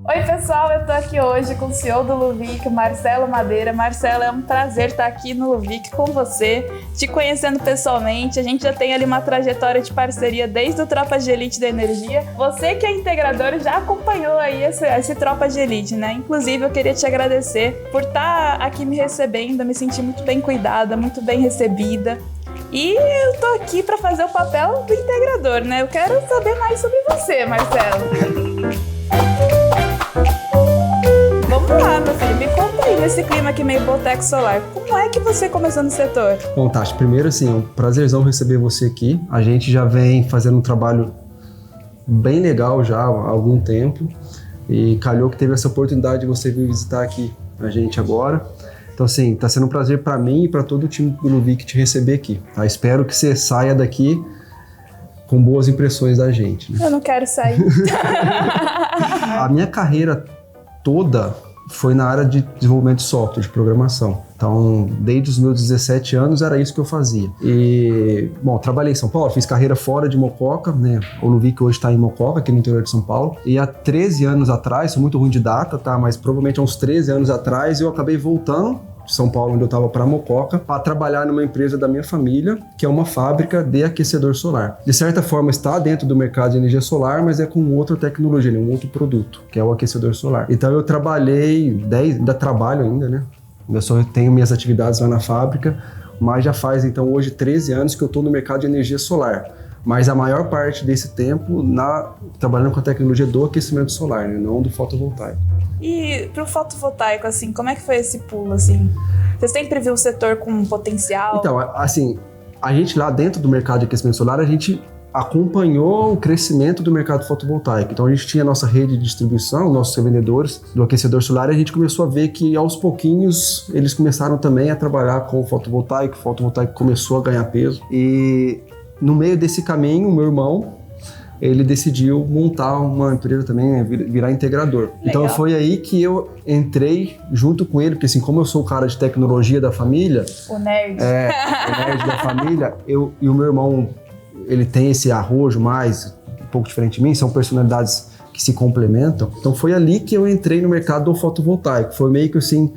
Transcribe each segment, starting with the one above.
Oi pessoal, eu tô aqui hoje com o CEO do Luvic, Marcelo Madeira. Marcelo, é um prazer estar aqui no Luvic com você, te conhecendo pessoalmente. A gente já tem ali uma trajetória de parceria desde o Tropa de Elite da Energia. Você que é integrador já acompanhou aí esse Tropa de Elite, né? Inclusive eu queria te agradecer por estar aqui me recebendo, me senti muito bem cuidada, muito bem recebida. E eu tô aqui para fazer o papel do integrador, né? Eu quero saber mais sobre você, Marcelo. Vamos lá, meu filho, me conta aí nesse clima aqui meio Boteco Solar. Como é que você começou no setor? Bom, Tati, primeiro assim, é um prazerzão receber você aqui. A gente já vem fazendo um trabalho bem legal já há algum tempo e calhou que teve essa oportunidade de você vir visitar aqui a gente agora. Então assim, tá sendo um prazer para mim e para todo o time do Luvic te receber aqui. Tá? Espero que você saia daqui com boas impressões da gente. Né? Eu não quero sair. A minha carreira toda foi na área de desenvolvimento de software, de programação. Então, desde os meus 17 anos, era isso que eu fazia. E, bom, trabalhei em São Paulo, fiz carreira fora de Mococa, né? O Luvic hoje está em Mococa, aqui no interior de São Paulo. E há 13 anos atrás, sou muito ruim de data, tá? Mas provavelmente há uns 13 anos atrás, eu acabei voltando de São Paulo, onde eu estava, para Mococa, para trabalhar numa empresa da minha família, que é uma fábrica de aquecedor solar. De certa forma, está dentro do mercado de energia solar, mas é com outra tecnologia, um outro produto, que é o aquecedor solar. Então, eu trabalhei, ainda trabalho ainda, né? Eu só tenho minhas atividades lá na fábrica, mas já faz, então, hoje 13 anos que eu estou no mercado de energia solar. Mas a maior parte desse tempo trabalhando com a tecnologia do aquecimento solar, né? Não do fotovoltaico. E pro fotovoltaico, assim, como é que foi esse pulo, assim? Você sempre viu o setor com potencial? Então, assim, a gente lá dentro do mercado de aquecimento solar, a gente acompanhou o crescimento do mercado fotovoltaico. Então, a gente tinha a nossa rede de distribuição, nossos revendedores do aquecedor solar, e a gente começou a ver que, aos pouquinhos, eles começaram também a trabalhar com o fotovoltaico começou a ganhar peso. E no meio desse caminho, o meu irmão, ele decidiu montar uma empresa também, né, virar integrador. Legal. Então foi aí que eu entrei junto com ele, porque assim, como eu sou o cara de tecnologia da família... O nerd. O nerd da família, e o meu irmão, ele tem esse arrojo mais, um pouco diferente de mim, são personalidades que se complementam. Então foi ali que eu entrei no mercado do fotovoltaico. Foi meio que assim,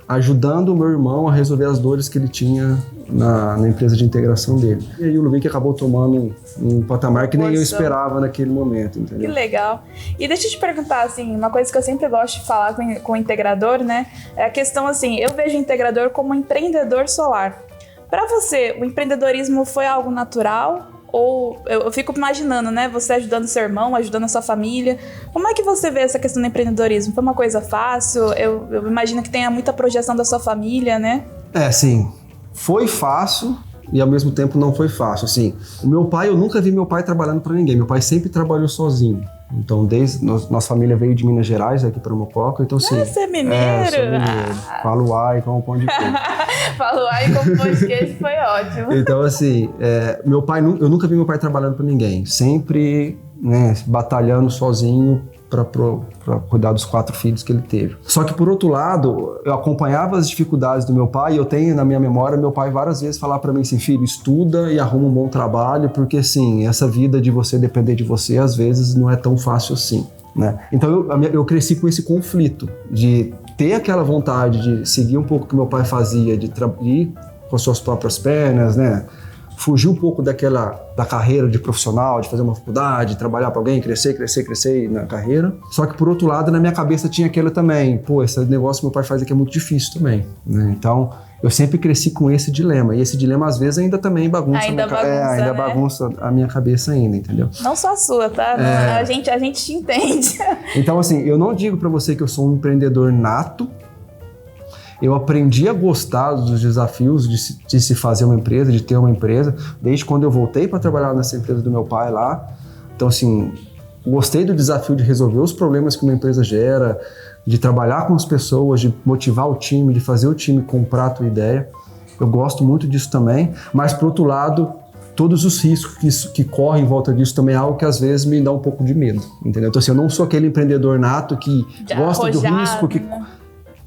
ajudando o meu irmão a resolver as dores que ele tinha na empresa de integração dele. E aí o Luvic acabou tomando um patamar que nem eu esperava naquele momento, entendeu? Que legal. E deixa eu te perguntar, assim, uma coisa que eu sempre gosto de falar com o integrador, né? É a questão, assim, eu vejo o integrador como um empreendedor solar. Para você, o empreendedorismo foi algo natural? Ou eu fico imaginando, né? Você ajudando seu irmão, ajudando a sua família. Como é que você vê essa questão do empreendedorismo? Foi uma coisa fácil? Eu imagino que tenha muita projeção da sua família, né? Sim. Foi fácil e ao mesmo tempo não foi fácil. Assim, o meu pai, eu nunca vi meu pai trabalhando para ninguém. Meu pai sempre trabalhou sozinho. Então, nossa família veio de Minas Gerais, aqui para Mococa. Então, assim, você é mineiro? Sou mineiro. Falo ai com pão de queijo. Falo ai com pão de queijo, foi ótimo. Então, assim, meu pai, eu nunca vi meu pai trabalhando para ninguém. Sempre, né, batalhando sozinho para cuidar dos 4 filhos que ele teve. Só que, por outro lado, eu acompanhava as dificuldades do meu pai e eu tenho na minha memória meu pai várias vezes falar para mim assim, filho, estuda e arruma um bom trabalho, porque assim, essa vida de você depender de você, às vezes, não é tão fácil assim, né? Então, eu cresci com esse conflito de ter aquela vontade de seguir um pouco o que meu pai fazia, de ir com as suas próprias pernas, né? Fugir um pouco da carreira de profissional, de fazer uma faculdade, trabalhar para alguém, crescer na carreira. Só que, por outro lado, na minha cabeça tinha aquilo também. Pô, esse negócio que meu pai faz aqui é muito difícil também, né? Então, eu sempre cresci com esse dilema. E esse dilema, às vezes, ainda também bagunça bagunça a minha cabeça ainda, entendeu? Não só a sua, tá? A gente te entende. Então, assim, eu não digo para você que eu sou um empreendedor nato. Eu aprendi a gostar dos desafios de se fazer uma empresa, de ter uma empresa, desde quando eu voltei para trabalhar nessa empresa do meu pai lá. Então, assim, gostei do desafio de resolver os problemas que uma empresa gera, de trabalhar com as pessoas, de motivar o time, de fazer o time comprar a tua ideia. Eu gosto muito disso também, mas, por outro lado, todos os riscos que correm em volta disso também é algo que às vezes me dá um pouco de medo, entendeu? Então, assim, eu não sou aquele empreendedor nato que gosta do risco,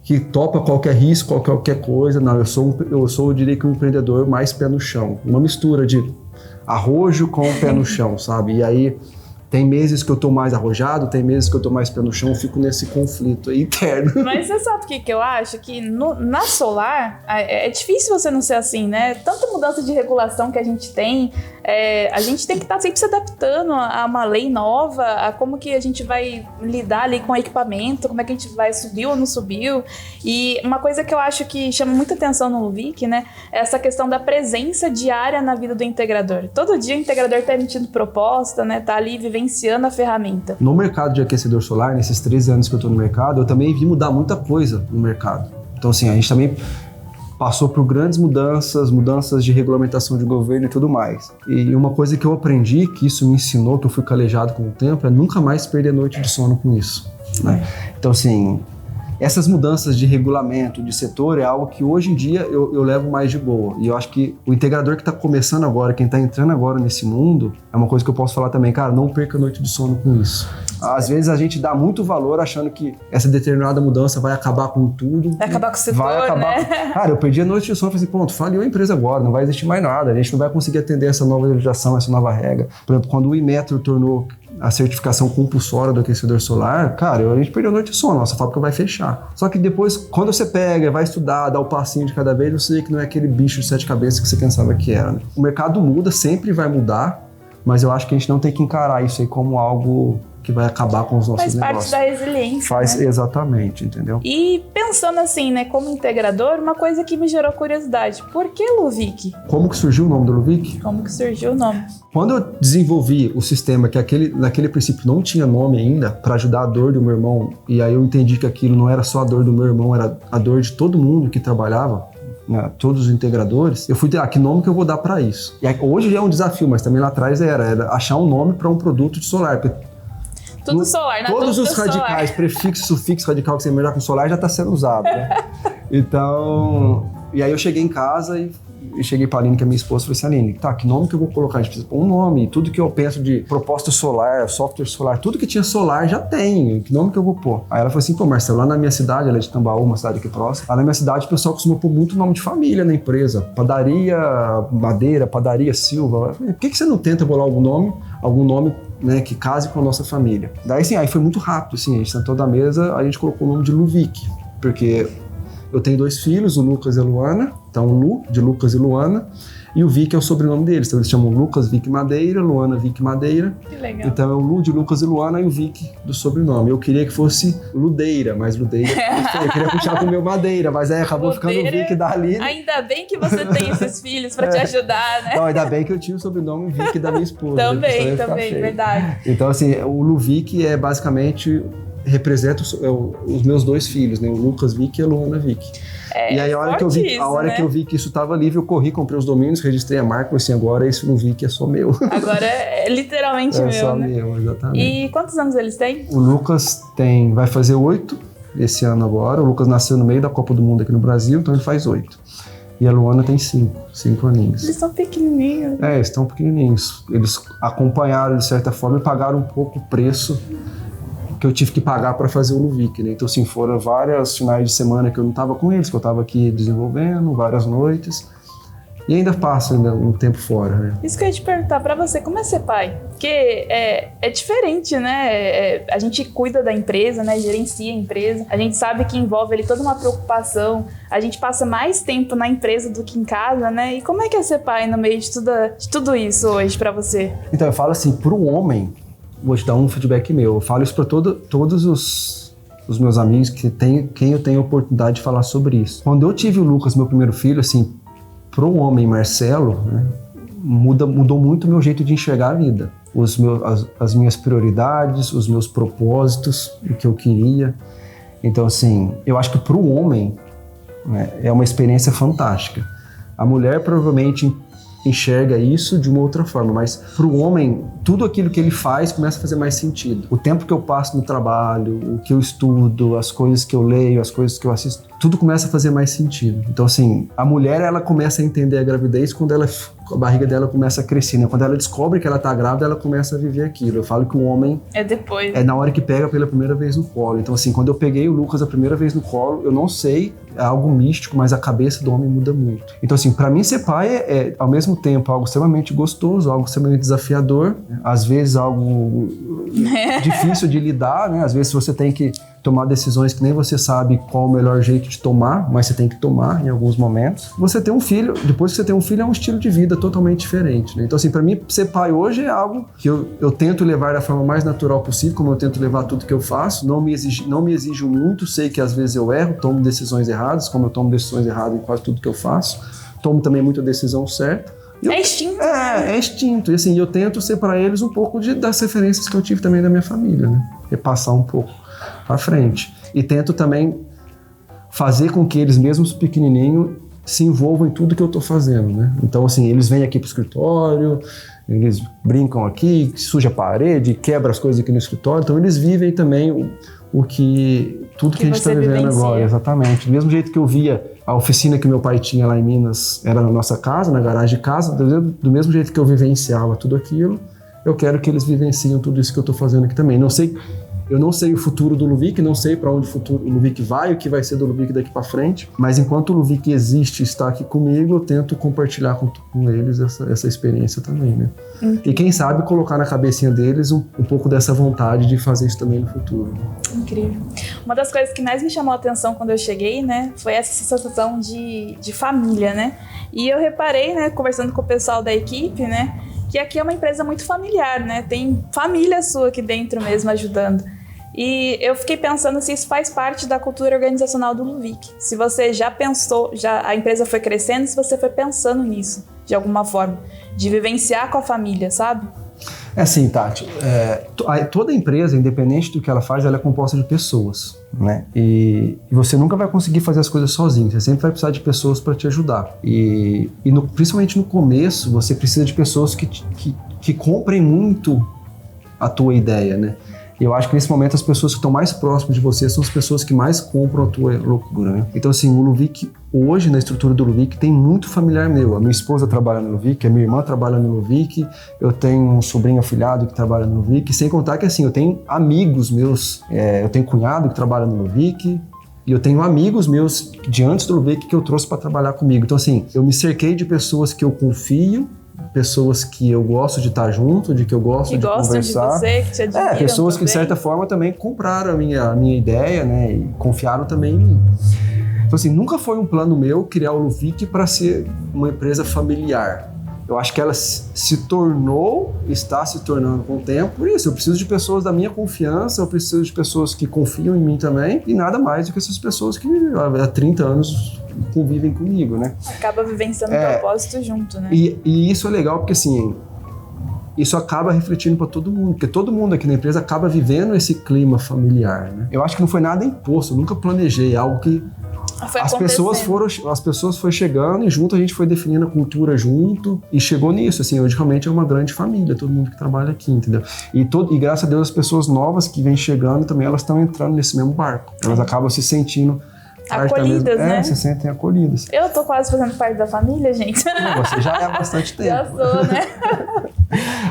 que topa qualquer risco, qualquer coisa. Não, eu diria que um empreendedor mais pé no chão. Uma mistura de arrojo com pé no chão, sabe? E aí Tem meses que eu tô mais arrojado, tem meses que eu tô mais pé no chão, eu fico nesse conflito aí interno. Mas você sabe o que eu acho? Que na solar, é difícil você não ser assim, né? Tanta mudança de regulação que a gente tem que estar sempre se adaptando a uma lei nova, a como que a gente vai lidar ali com o equipamento, como é que a gente vai subir ou não subiu. E uma coisa que eu acho que chama muita atenção no Luvic, né? É essa questão da presença diária na vida do integrador. Todo dia o integrador tá emitindo proposta, né? Tá ali vivenciando a ferramenta. No mercado de aquecedor solar, nesses 13 anos que eu tô no mercado, eu também vi mudar muita coisa no mercado. Então, assim, a gente também passou por grandes mudanças de regulamentação de governo e tudo mais. E uma coisa que eu aprendi, que isso me ensinou, que eu fui calejado com o tempo, é nunca mais perder noite de sono com isso, né? Então, assim, essas mudanças de regulamento, de setor, é algo que hoje em dia eu levo mais de boa. E eu acho que o integrador que está começando agora, quem está entrando agora nesse mundo, é uma coisa que eu posso falar também, cara, não perca noite de sono com isso. Às vezes a gente dá muito valor achando que essa determinada mudança vai acabar com tudo. Vai acabar com o setor, né? Cara, eu perdi a noite de sono e falei assim, pronto, faliu a empresa agora, não vai existir mais nada, a gente não vai conseguir atender essa nova legislação, essa nova regra. Por exemplo, quando o Inmetro tornou a certificação compulsória do aquecedor solar, cara, a gente perdeu a noite de sono, nossa fábrica vai fechar. Só que depois, quando você pega, vai estudar, dá o passinho de cada vez, você vê que não é aquele bicho de 7 cabeças que você pensava que era, né? O mercado muda, sempre vai mudar, mas eu acho que a gente não tem que encarar isso aí como algo que vai acabar com os nossos negócios. Faz parte da resiliência, Faz, né? Exatamente, entendeu? E pensando assim, né, como integrador, uma coisa que me gerou curiosidade, por que Luvic? Como que surgiu o nome do Luvic? Como que surgiu o nome? Quando eu desenvolvi o sistema, que naquele princípio não tinha nome ainda, para ajudar a dor do meu irmão, e aí eu entendi que aquilo não era só a dor do meu irmão, era a dor de todo mundo que trabalhava, né, todos os integradores, eu fui ter, que nome que eu vou dar para isso? E aí, hoje já é um desafio, mas também lá atrás era achar um nome para um produto de solar, porque tudo solar, né? Todos os radicais, prefixo, sufixo, radical que você melhorar com solar já está sendo usado, né? Então, e aí eu cheguei em casa e cheguei para a Aline, que é minha esposa, e falei assim, Aline, tá, que nome que eu vou colocar? A gente precisa pôr um nome, tudo que eu penso de proposta solar, software solar, tudo que tinha solar já tem, que nome que eu vou pôr? Aí ela falou assim, pô, Marcelo, lá na minha cidade, ela é de Tambaú, uma cidade aqui próxima, lá na minha cidade o pessoal costuma pôr muito nome de família na empresa, padaria Madeira, padaria Silva. Por que você não tenta bolar algum nome, né, que case com a nossa família? Daí, assim, aí foi muito rápido, assim, a gente sentou da mesa, a gente colocou o nome de Luvic, porque eu tenho 2 filhos, o Lucas e a Luana, então Lu, de Lucas e Luana, e o Vic é o sobrenome deles, então eles chamam Lucas Vic Madeira, Luana Vic Madeira. Que legal. Então é o Lu de Lucas e Luana e o Vic do sobrenome. Eu queria que fosse Ludeira, mas Ludeira, eu queria puxar pro meu Madeira, mas aí acabou Ludeira, ficando o Vic da Aline. Ainda bem que você tem esses filhos pra te ajudar, né? Não, ainda bem que eu tinha o sobrenome Vic da minha esposa. Também, verdade. Então assim, o Luvic é basicamente representa os meus 2 filhos, né? O Lucas Vic e a Luana Vic. E aí a hora que eu vi que isso estava livre, eu corri, comprei os domínios, registrei a marca, assim, agora esse Luvic é só meu. Agora é literalmente meu, só né? meu, exatamente. E quantos anos eles têm? O Lucas vai fazer 8 esse ano agora. O Lucas nasceu no meio da Copa do Mundo aqui no Brasil, então ele faz 8. E a Luana tem 5 aninhos. Eles são pequenininhos. Eles estão pequenininhos. Eles acompanharam, de certa forma, e pagaram um pouco o preço que eu tive que pagar para fazer o Luvic, né? Então, assim, foram vários finais de semana que eu não estava com eles, que eu estava aqui desenvolvendo, várias noites. E ainda passo um tempo fora, né? Isso que eu ia te perguntar pra você, como é ser pai? Porque é diferente, né? A gente cuida da empresa, né? Gerencia a empresa. A gente sabe que envolve ali toda uma preocupação. A gente passa mais tempo na empresa do que em casa, né? E como é que é ser pai no meio de tudo isso hoje pra você? Então, eu falo assim, pro homem, vou te dar um feedback meu. Eu falo isso para todos os meus amigos quem eu tenho a oportunidade de falar sobre isso. Quando eu tive o Lucas, meu primeiro filho, assim, pro homem Marcelo, né, mudou muito o meu jeito de enxergar a vida. As minhas prioridades, os meus propósitos, o que eu queria. Então, assim, eu acho que pro homem, né, é uma experiência fantástica. A mulher provavelmente enxerga isso de uma outra forma, mas para o homem, tudo aquilo que ele faz começa a fazer mais sentido. O tempo que eu passo no trabalho, o que eu estudo, as coisas que eu leio, as coisas que eu assisto, tudo começa a fazer mais sentido. Então, assim, a mulher, ela começa a entender a gravidez quando a barriga dela começa a crescer, né? Quando ela descobre que ela tá grávida, ela começa a viver aquilo. Eu falo que o homem... É depois. É na hora que pega pela primeira vez no colo. Então, assim, quando eu peguei o Lucas a primeira vez no colo, eu não sei, é algo místico, mas a cabeça do homem muda muito. Então, assim, pra mim ser pai é ao mesmo tempo, algo extremamente gostoso, algo extremamente desafiador, às vezes algo difícil de lidar, né? Às vezes você tem que tomar decisões que nem você sabe qual o melhor jeito de tomar, mas você tem que tomar em alguns momentos. Você ter um filho, depois que você tem um filho, é um estilo de vida totalmente diferente, né? Então, assim, pra mim, ser pai hoje é algo que eu tento levar da forma mais natural possível, como eu tento levar tudo que eu faço. Não me exijo muito, sei que às vezes eu erro, tomo decisões erradas, como eu tomo decisões erradas em quase tudo que eu faço. Tomo também muita decisão certa. É instinto. É instinto. E assim, eu tento ser para eles um pouco das referências que eu tive também da minha família, né? Repassar um pouco para frente. E tento também fazer com que eles, mesmo pequenininhos, se envolvam em tudo que eu tô fazendo, né? Então, assim, eles vêm aqui pro escritório, eles brincam aqui, suja a parede, quebra as coisas aqui no escritório. Então, eles vivem também tudo que a gente está vivendo agora, exatamente. Do mesmo jeito que eu via a oficina que meu pai tinha lá em Minas, era na nossa casa, na garagem de casa, do mesmo jeito que eu vivenciava tudo aquilo, eu quero que eles vivenciem tudo isso que eu estou fazendo aqui também. Eu não sei o futuro do Luvic, não sei para onde o Luvic vai, o que vai ser do Luvic daqui para frente, mas enquanto o Luvic existe e está aqui comigo, eu tento compartilhar com eles essa experiência também, né? E quem sabe colocar na cabecinha deles um pouco dessa vontade de fazer isso também no futuro. Incrível. Uma das coisas que mais me chamou a atenção quando eu cheguei, né, foi essa sensação de família, né? E eu reparei, né, conversando com o pessoal da equipe, né, que aqui é uma empresa muito familiar, né? Tem família sua aqui dentro mesmo ajudando. E eu fiquei pensando se isso faz parte da cultura organizacional do Luvic. Se você já pensou, a empresa foi crescendo, se você foi pensando nisso, de alguma forma, de vivenciar com a família, sabe? É assim, Tati, toda empresa, independente do que ela faz, ela é composta de pessoas, né? E você nunca vai conseguir fazer as coisas sozinho, você sempre vai precisar de pessoas para te ajudar. Principalmente no começo, você precisa de pessoas que comprem muito a tua ideia, né? Eu acho que nesse momento as pessoas que estão mais próximas de você são as pessoas que mais compram a tua loucura, né? Então, assim, o Luvic, hoje, na estrutura do Luvic, tem muito familiar meu. A minha esposa trabalha no Luvic, a minha irmã trabalha no Luvic, eu tenho um sobrinho afilhado que trabalha no Luvic, sem contar que, assim, eu tenho amigos meus, eu tenho cunhado que trabalha no Luvic, e eu tenho amigos meus de antes do Luvic que eu trouxe para trabalhar comigo. Então, assim, eu me cerquei de pessoas que eu confio, pessoas que eu gosto de estar junto, de que eu gosto de conversar. Que gostam de você, que te admiram. Pessoas que, de certa forma, também compraram a minha ideia, né? E confiaram também em mim. Então, assim, nunca foi um plano meu criar o Luvic para ser uma empresa familiar. Eu acho que ela está se tornando com o tempo. Por isso, eu preciso de pessoas da minha confiança, eu preciso de pessoas que confiam em mim também, e nada mais do que essas pessoas que há 30 anos convivem comigo, né? Acaba vivenciando o propósito junto, né? E isso é legal porque, assim, isso acaba refletindo para todo mundo, porque todo mundo aqui na empresa acaba vivendo esse clima familiar, né? Eu acho que não foi nada imposto, eu nunca planejei, algo que as pessoas foram chegando e junto a gente foi definindo a cultura junto e chegou nisso, assim, hoje realmente é uma grande família, todo mundo que trabalha aqui, entendeu? E graças a Deus as pessoas novas que vêm chegando também, elas estão entrando nesse mesmo barco, elas acabam se sentindo acolhidas, né? Se sentem acolhidas. Eu tô quase fazendo parte da família, gente. Você já é há bastante tempo. Já sou, né?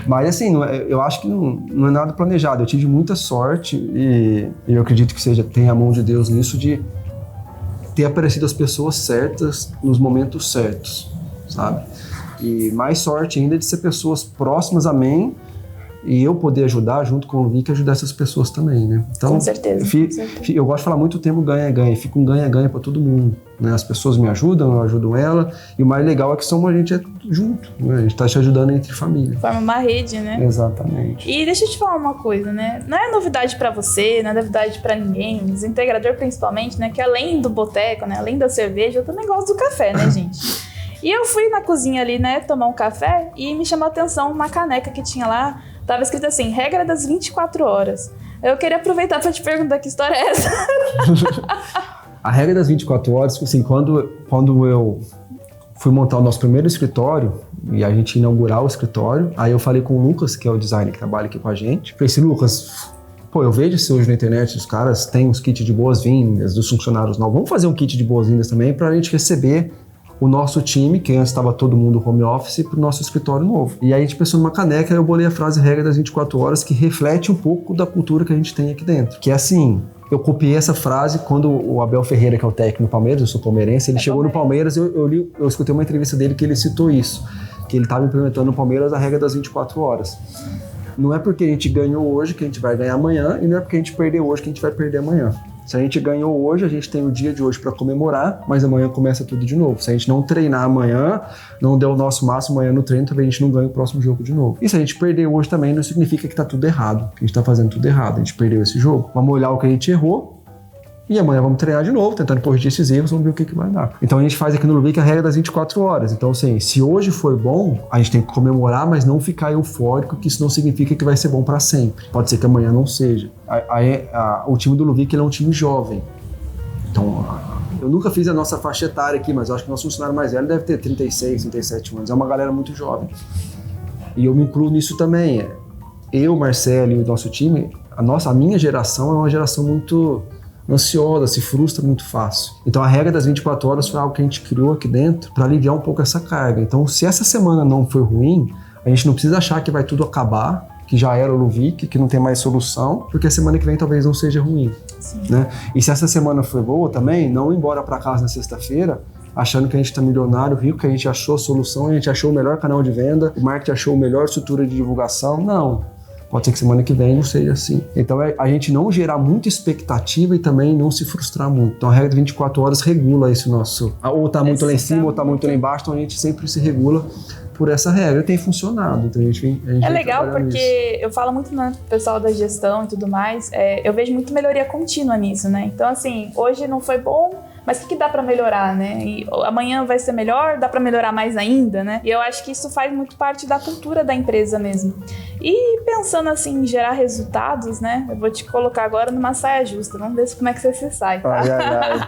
Mas assim, eu acho que não é nada planejado. Eu tive muita sorte e eu acredito que tenha a mão de Deus nisso, de ter aparecido as pessoas certas nos momentos certos, sabe? E mais sorte ainda de ser pessoas próximas a mim e eu poder ajudar junto com o Luvic, ajudar essas pessoas também, né? Então, com certeza. Eu gosto de falar muito o termo ganha-ganha, fica um ganha-ganha para todo mundo, né? As pessoas me ajudam, eu ajudo ela, e o mais legal é que a gente é junto, né? A gente tá se ajudando entre família. Forma uma rede, né? Exatamente. E deixa eu te falar uma coisa, né? Não é novidade para você, não é novidade para ninguém, os integradores principalmente, né? Que além do boteco, né? Além da cerveja, eu também gosto do café, né, gente? E eu fui na cozinha ali, né? Tomar um café e me chamou a atenção uma caneca que tinha lá. Tava escrito assim, regra das 24 horas. Eu queria aproveitar para te perguntar que história é essa. A regra das 24 horas, assim, quando eu fui montar o nosso primeiro escritório e a gente inaugurar o escritório, aí eu falei com o Lucas, que é o designer que trabalha aqui com a gente. Falei assim, Lucas, Pô, eu vejo isso hoje na internet, os caras têm uns kits de boas-vindas dos funcionários novos. Vamos fazer um kit de boas-vindas também para a gente receber o nosso time, que antes estava todo mundo home office, para o nosso escritório novo. E aí a gente pensou numa caneca e eu bolei a frase regra das 24 horas, que reflete um pouco da cultura que a gente tem aqui dentro. Que é assim, eu copiei essa frase quando o Abel Ferreira, que é o técnico do Palmeiras, eu sou palmeirense, ele chegou no Palmeiras, eu escutei uma entrevista dele que ele citou isso, que ele estava implementando no Palmeiras a regra das 24 horas. Não é porque a gente ganhou hoje que a gente vai ganhar amanhã, e não é porque a gente perdeu hoje que a gente vai perder amanhã. Se a gente ganhou hoje, a gente tem o dia de hoje para comemorar, mas amanhã começa tudo de novo. Se a gente não treinar amanhã, não der o nosso máximo amanhã no treino, também a gente não ganha o próximo jogo de novo. E se a gente perder hoje também, não significa que tá tudo errado, que a gente tá fazendo tudo errado, a gente perdeu esse jogo. Vamos olhar o que a gente errou, e amanhã vamos treinar de novo, tentando corrigir esses erros, vamos ver o que vai dar. Então a gente faz aqui no Luvic a regra das 24 horas. Então assim, se hoje foi bom, a gente tem que comemorar, mas não ficar eufórico, que isso não significa que vai ser bom para sempre. Pode ser que amanhã não seja. O time do Luvic, ele é um time jovem. Então, eu nunca fiz a nossa faixa etária aqui, mas eu acho que o nosso funcionário mais velho deve ter 36, 37 anos. É uma galera muito jovem. E eu me incluo nisso também. Eu, Marcelo e o nosso time, a minha geração é uma geração muito ansiosa, se frustra muito fácil. Então a regra das 24 horas foi algo que a gente criou aqui dentro para aliviar um pouco essa carga. Então se essa semana não foi ruim, a gente não precisa achar que vai tudo acabar, que já era o Luvic, que não tem mais solução, porque a semana que vem talvez não seja ruim. Né? E se essa semana foi boa também, não ir embora para casa na sexta-feira achando que a gente está milionário, rico, que a gente achou a solução, a gente achou o melhor canal de venda, o marketing achou a melhor estrutura de divulgação. Não. Pode ser que semana que vem não seja assim. Então é a gente não gerar muita expectativa e também não se frustrar muito. Então a regra de 24 horas regula esse nosso... Ou tá muito lá em cima ou tá muito lá embaixo, então a gente sempre se regula por essa regra. E tem funcionado. Então a gente é legal porque eu falo muito no pessoal da gestão e tudo mais, eu vejo muito melhoria contínua nisso, né? Então assim, hoje não foi bom, mas o que dá pra melhorar, né? E amanhã vai ser melhor, dá pra melhorar mais ainda, né? E eu acho que isso faz muito parte da cultura da empresa mesmo. E pensando assim em gerar resultados, né? Eu vou te colocar agora numa saia justa. Vamos ver como é que você se sai, tá? Ai.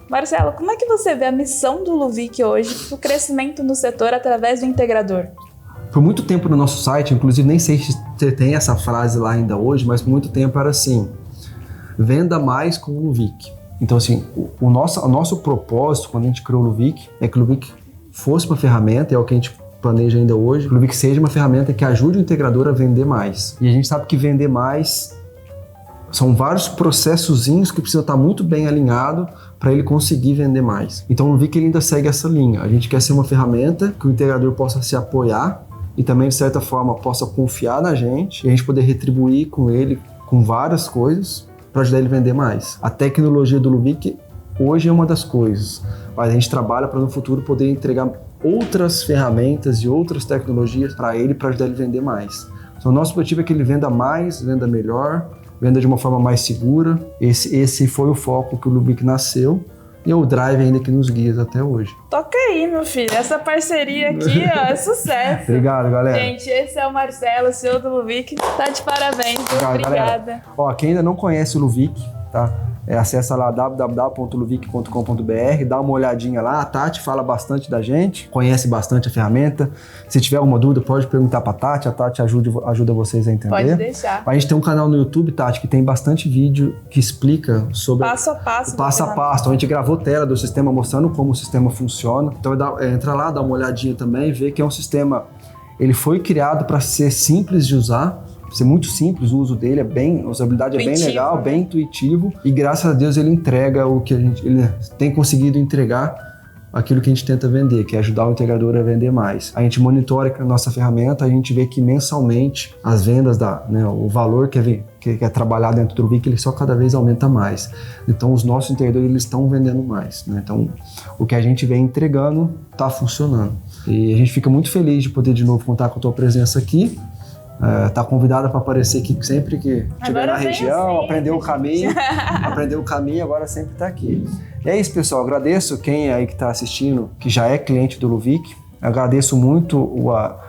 Marcelo, como é que você vê a missão do Luvic hoje pro crescimento no setor através do integrador? Por muito tempo no nosso site, inclusive nem sei se você tem essa frase lá ainda hoje, mas por muito tempo era assim: venda mais com o Luvic. Então, assim, o nosso propósito, quando a gente criou o Luvic, é que o Luvic fosse uma ferramenta, é o que a gente planeja ainda hoje, que o Luvic seja uma ferramenta que ajude o integrador a vender mais. E a gente sabe que vender mais são vários processozinhos que precisam estar muito bem alinhados para ele conseguir vender mais. Então, o Luvic ele ainda segue essa linha. A gente quer ser uma ferramenta que o integrador possa se apoiar e também, de certa forma, possa confiar na gente e a gente poder retribuir com ele com várias coisas para ajudar ele a vender mais. A tecnologia do Luvic hoje é uma das coisas, mas a gente trabalha para no futuro poder entregar outras ferramentas e outras tecnologias para ele, para ajudar ele a vender mais. Então, o nosso objetivo é que ele venda mais, venda melhor, venda de uma forma mais segura. Esse foi o foco que o Luvic nasceu e é o drive ainda que nos guia até hoje. Toca aí, meu filho. Essa parceria aqui, ó, é sucesso. Obrigado, galera. Gente, esse é o Marcelo, CEO do Luvic. Tá de parabéns. Obrigada. Galera. Ó, quem ainda não conhece o Luvic, tá? Acessa lá www.luvic.com.br, dá uma olhadinha lá. A Tati fala bastante da gente, conhece bastante a ferramenta. Se tiver alguma dúvida, pode perguntar pra Tati. A Tati ajuda vocês a entender. Pode deixar. A gente tem um canal no YouTube, Tati, que tem bastante vídeo que explica sobre passo a passo. Passo a passo. Então a gente gravou tela do sistema mostrando como o sistema funciona. Então entra lá, dá uma olhadinha também, vê que é um sistema... Ele foi criado para ser simples de usar, ser muito simples o uso dele, a usabilidade é bem legal, bem intuitivo e graças a Deus ele entrega o que ele tem conseguido entregar, aquilo que a gente tenta vender, que é ajudar o integrador a vender mais. A gente monitora a nossa ferramenta, a gente vê que mensalmente as vendas, o valor que é trabalhado dentro do Luvic, ele só cada vez aumenta mais. Então os nossos integradores eles estão vendendo mais, né? Então o que a gente vem entregando está funcionando. E a gente fica muito feliz de poder de novo contar com a tua presença aqui. Tá convidada para aparecer aqui sempre que estiver na região, assim. aprender o caminho, agora sempre está aqui. E é isso, pessoal, agradeço quem aí que está assistindo, que já é cliente do Luvic, agradeço muito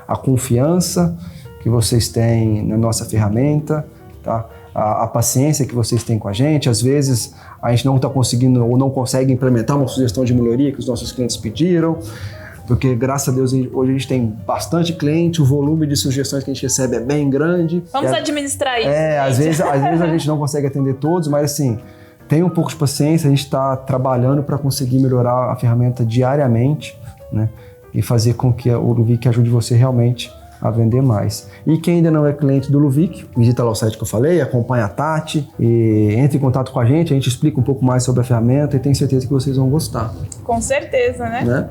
a confiança que vocês têm na nossa ferramenta, tá? A paciência que vocês têm com a gente. Às vezes a gente não está conseguindo ou não consegue implementar uma sugestão de melhoria que os nossos clientes pediram, porque graças a Deus hoje a gente tem bastante cliente, o volume de sugestões que a gente recebe é bem grande. Vamos administrar isso. Às vezes a gente não consegue atender todos, mas assim, tenha um pouco de paciência, a gente está trabalhando para conseguir melhorar a ferramenta diariamente, né? E fazer com que o Luvic ajude você realmente a vender mais. E quem ainda não é cliente do Luvic, visita lá o site que eu falei, acompanha a Tati e entre em contato com a gente explica um pouco mais sobre a ferramenta e tenho certeza que vocês vão gostar. Com certeza, né?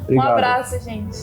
Obrigado. Um abraço, gente.